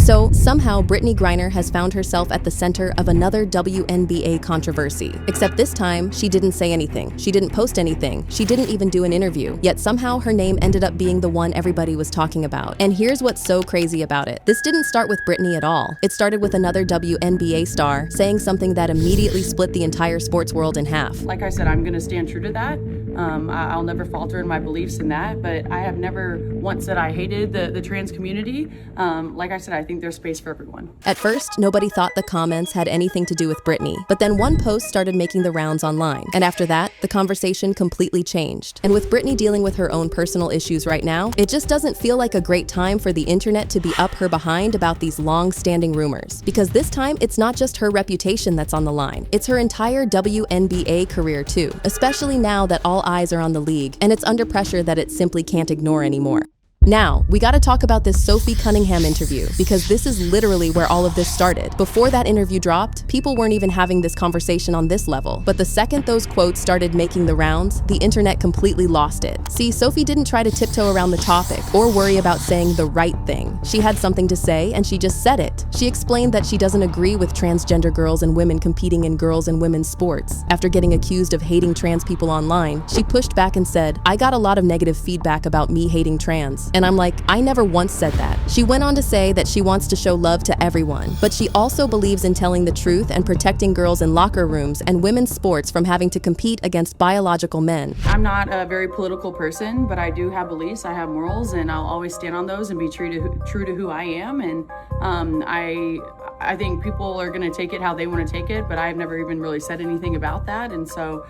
So, somehow, Brittney Griner has found herself at the center of another WNBA controversy. Except this time, she didn't say anything. She didn't post anything. She didn't even do an interview. Yet somehow, her name ended up being the one everybody was talking about. And here's what's so crazy about it. This didn't start with Brittney at all. It started with another WNBA star saying something that immediately split the entire sports world in half. Like I said, I'm going to stand true to that. I'll never falter in my beliefs in that, but I have never once said I hated the trans community. Like I said, I think there's space for everyone. At first, nobody thought the comments had anything to do with Brittney, but then one post started making the rounds online. And after that, the conversation completely changed. And with Brittney dealing with her own personal issues right now, it just doesn't feel like a great time for the internet to be up her behind about these long-standing rumors. Because this time, it's not just her reputation that's on the line. It's her entire WNBA career too, especially now that all eyes are on the league, and it's under pressure that it simply can't ignore anymore. Now, we gotta talk about this Sophie Cunningham interview, because this is literally where all of this started. Before that interview dropped, people weren't even having this conversation on this level. But the second those quotes started making the rounds, the internet completely lost it. See, Sophie didn't try to tiptoe around the topic or worry about saying the right thing. She had something to say, and she just said it. She explained that she doesn't agree with transgender girls and women competing in girls' and women's sports. After getting accused of hating trans people online, she pushed back and said, "I got a lot of negative feedback about me hating trans." And I'm like, I never once said that. She went on to say that she wants to show love to everyone, but she also believes in telling the truth and protecting girls in locker rooms and women's sports from having to compete against biological men. I'm not a very political person, but I do have beliefs, I have morals, and I'll always stand on those and be true to who I am. And I think people are going to take it how they want to take it, but I've never even really said anything about that. And so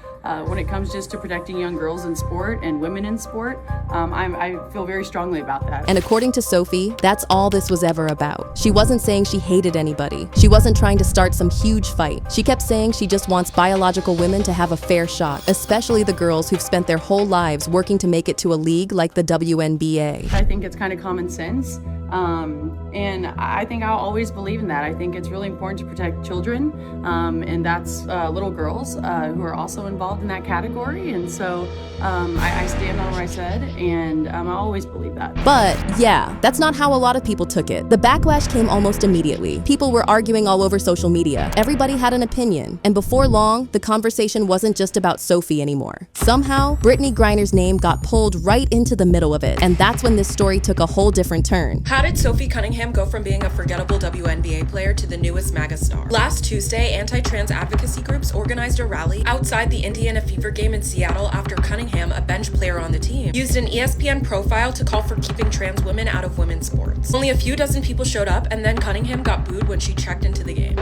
when it comes just to protecting young girls in sport and women in sport, I feel very strongly about that. And according to Sophie, that's all this was ever about. She wasn't saying she hated anybody. She wasn't trying to start some huge fight. She kept saying she just wants biological women to have a fair shot, especially the girls who've spent their whole lives working to make it to a league like the WNBA. I think it's kind of common sense. And I think I'll always believe in that. I think it's really important to protect children, and that's little girls who are also involved in that category. And so I stand on what I said, and I always believe that. But yeah, that's not how a lot of people took it. The backlash came almost immediately. People were arguing all over social media. Everybody had an opinion. And before long, the conversation wasn't just about Sophie anymore. Somehow, Brittney Griner's name got pulled right into the middle of it. And that's when this story took a whole different turn. How did Sophie Cunningham go from being a forgettable WNBA player to the newest mega star? Last Tuesday, anti-trans advocacy groups organized a rally outside the Indiana Fever game in Seattle after Cunningham, a bench player on the team, used an ESPN profile to call for keeping trans women out of women's sports. Only a few dozen people showed up, and then Cunningham got booed when she checked into the game.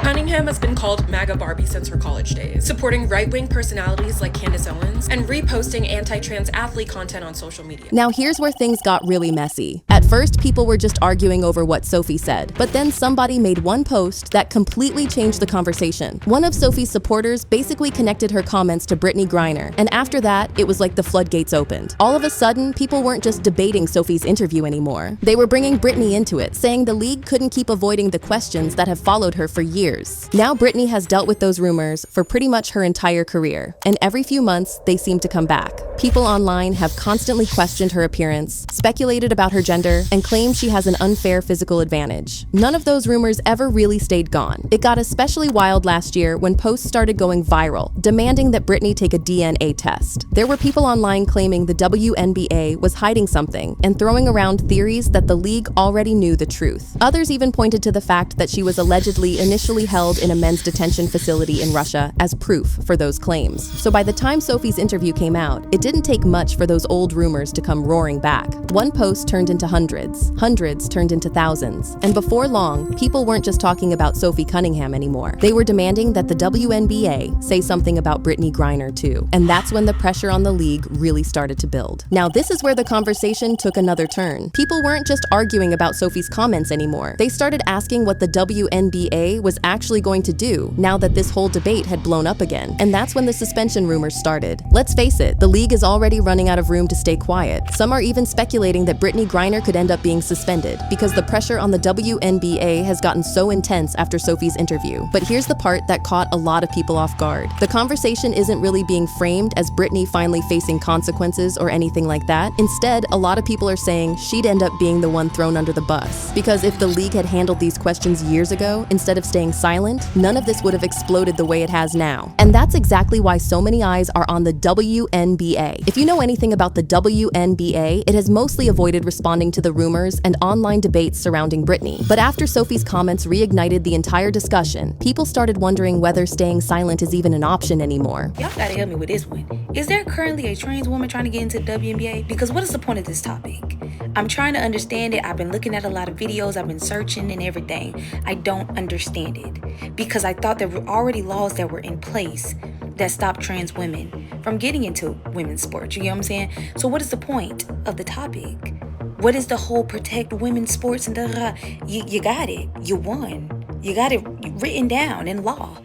Cunningham has been called MAGA Barbie since her college days, supporting right-wing personalities like Candace Owens and reposting anti-trans athlete content on social media. Now here's where things got really messy. At first, people were just arguing over what Sophie said, but then somebody made one post that completely changed the conversation. One of Sophie's supporters basically connected her comments to Brittney Griner, and after that, it was like the floodgates opened. All of a sudden, people weren't just debating Sophie's interview anymore. They were bringing Brittney into it, saying the league couldn't keep avoiding the questions that have followed her for years. Now Brittney has dealt with those rumors for pretty much her entire career, and every few months they seem to come back. People online have constantly questioned her appearance, speculated about her gender, and claimed she has an unfair physical advantage. None of those rumors ever really stayed gone. It got especially wild last year when posts started going viral, demanding that Brittney take a DNA test. There were people online claiming the WNBA was hiding something and throwing around theories that the league already knew the truth. Others even pointed to the fact that she was allegedly initially held in a men's detention facility in Russia as proof for those claims. So by the time Sophie's interview came out, it didn't take much for those old rumors to come roaring back. One post turned into hundreds, hundreds turned into thousands, and before long, people weren't just talking about Sophie Cunningham anymore. They were demanding that the WNBA say something about Brittney Griner too, and that's when the pressure on the league really started to build. Now this is where the conversation took another turn. People weren't just arguing about Sophie's comments anymore. They started asking what the WNBA was actually going to do now that this whole debate had blown up again, and that's when the suspension rumors started. Let's face it, the league is already running out of room to stay quiet. Some are even speculating that Brittney Griner could end up being suspended because the pressure on the WNBA has gotten so intense after Sophie's interview. But here's the part that caught a lot of people off guard. The conversation isn't really being framed as Brittney finally facing consequences or anything like that. Instead, a lot of people are saying she'd end up being the one thrown under the bus. Because if the league had handled these questions years ago, instead of staying silent, none of this would have exploded the way it has now. And that's exactly why so many eyes are on the WNBA. If you know anything about the WNBA, it has mostly avoided responding to the rumors and online debates surrounding Brittney. But after Sophie's comments reignited the entire discussion, people started wondering whether staying silent is even an option anymore. Y'all gotta help me with this one. Is there currently a trans woman trying to get into the WNBA? Because what is the point of this topic? I'm trying to understand it. I've been looking at a lot of videos. I've been searching and everything. I don't understand it. Because I thought there were already laws that were in place that stopped trans women from getting into women's sports. You know what I'm saying? So what is the point of the topic? What is the whole protect women's sports and da-da-da? You got it. You won. You got it written down in law.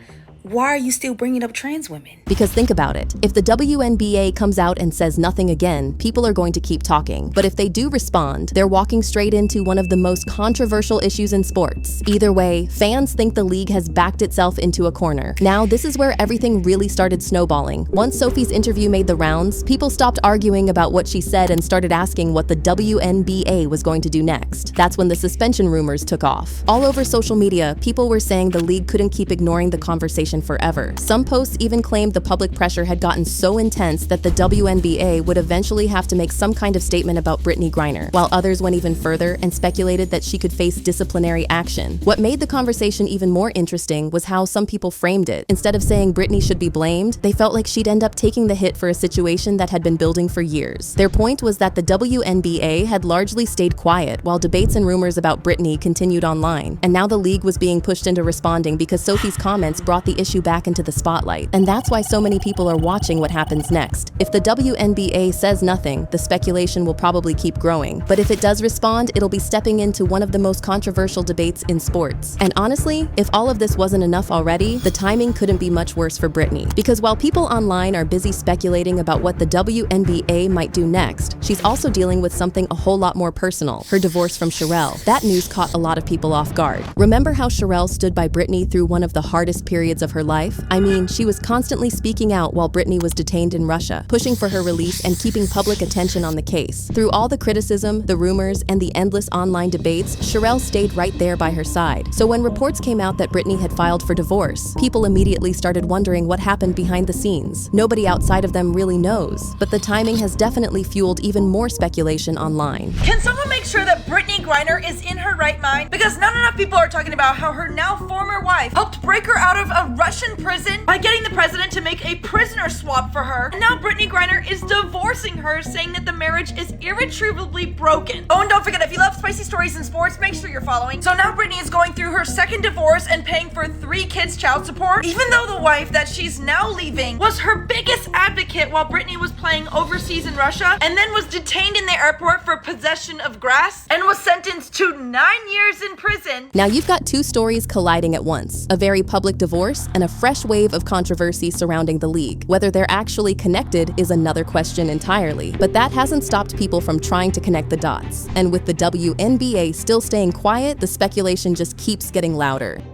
Why are you still bringing up trans women? Because think about it. If the WNBA comes out and says nothing again, people are going to keep talking. But if they do respond, they're walking straight into one of the most controversial issues in sports. Either way, fans think the league has backed itself into a corner. Now, this is where everything really started snowballing. Once Sophie's interview made the rounds, people stopped arguing about what she said and started asking what the WNBA was going to do next. That's when the suspension rumors took off. All over social media, people were saying the league couldn't keep ignoring the conversation forever. Some posts even claimed the public pressure had gotten so intense that the WNBA would eventually have to make some kind of statement about Brittney Griner, while others went even further and speculated that she could face disciplinary action. What made the conversation even more interesting was how some people framed it. Instead of saying Brittney should be blamed, they felt like she'd end up taking the hit for a situation that had been building for years. Their point was that the WNBA had largely stayed quiet while debates and rumors about Brittney continued online, and now the league was being pushed into responding because Sophie's comments brought the issue back into the spotlight. And that's why so many people are watching what happens next. If the WNBA says nothing, the speculation will probably keep growing. But if it does respond, it'll be stepping into one of the most controversial debates in sports. And honestly, if all of this wasn't enough already, the timing couldn't be much worse for Brittney. Because while people online are busy speculating about what the WNBA might do next, she's also dealing with something a whole lot more personal: her divorce from Sherelle. That news caught a lot of people off guard. Remember how Sherelle stood by Brittney through one of the hardest periods of her life? I mean, she was constantly speaking out while Brittney was detained in Russia, pushing for her release and keeping public attention on the case. Through all the criticism, the rumors, and the endless online debates, Sherelle stayed right there by her side. So when reports came out that Brittney had filed for divorce, people immediately started wondering what happened behind the scenes. Nobody outside of them really knows, but the timing has definitely fueled even more speculation online. Can someone make sure that Brittney Griner is in her right mind? Because not enough people are talking about how her now former wife helped break her out of a Russian prison by getting the president to make a prisoner swap for her. And now Brittney Griner is divorcing her, saying that the marriage is irretrievably broken. Oh, and don't forget, if you love spicy stories in sports, make sure you're following. So now Brittney is going through her second divorce and paying for 3 kids' child support, even though the wife that she's now leaving was her biggest advocate while Brittney was playing overseas in Russia, and then was detained in the airport for possession of grass and was sentenced to 9 years in prison. Now you've got two stories colliding at once: a very public divorce and a fresh wave of controversy surrounding the league. Whether they're actually connected is another question entirely, but that hasn't stopped people from trying to connect the dots. And with the WNBA still staying quiet, the speculation just keeps getting louder.